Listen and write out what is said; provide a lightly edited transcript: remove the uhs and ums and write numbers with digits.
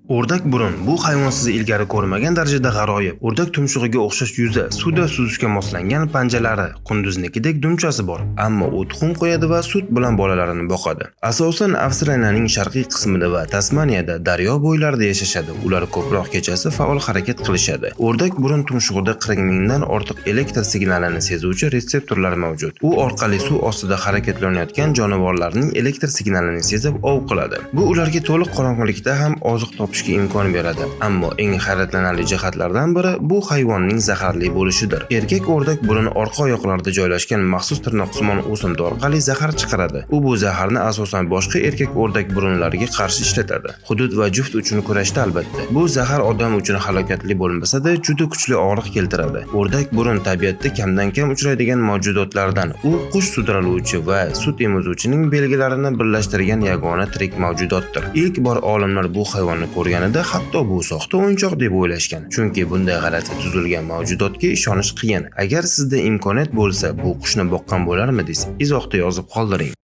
O'rdak burun bu hayvon sizni ilgari ko'rmagan darajada g'aroyib. O'rdak tumshug'iga o'xshash yuzi, suvda suzishga moslangan panjalari, qunduznikidek dumchasi bor, ammo u tuxum qo'yadi va sut bilan bolalarini boqadi. Asosan Avstraliyaning sharqiy qismida va Tasmaniyada daryo bo'ylarida yashashadi. Ular ko'proq kechasi faol harakat qilishadi. O'rdak burun tumshug'ida 40 mingdan ortiq elektr signalini sezuvchi retseptorlar mavjud. U orqali suv ostida harakatlanayotgan jonivorlarning elektr signalini sezib ov qiladi. Bu ularga to'liq qorong'ilikda ham oziq topishga imkon beradi. Ammo eng hayratlanarli jihatlardan biri bu hayvonning zaharli bo'lishidir. Erkak o'rdak burun orqa oyoqlarida joylashgan maxsus tirnoqsimon o'simta orqali zahar chiqaradi. U bu zaharni asosan boshqa erkak o'rdak burunlariga qarshi ishlatadi. Hudud va juft uchun kurashda albatta. Bu zahar odam uchun halokatli bo'lmasa-da, juda kuchli og'riq keltiradi. O'rdak burun tabiatda kamdan kam uchraydigan mavjudotlardan. U qush sudraluvchi va sut emizuvchining belgilarini birlashtirgan yagona tirik mavjudotdir. Ilk bor olimlar bu hayvonni ko'rganida hatto bu soxta o'yinchoq deb o'ylashgan. Chunki bunday g'alati tuzilgan mavjudotga ishonish qiyin. Agar sizda imkoniyat bo'lsa, bu qushni boqqan bo'larmidingiz? Izohda yozib qoldiring.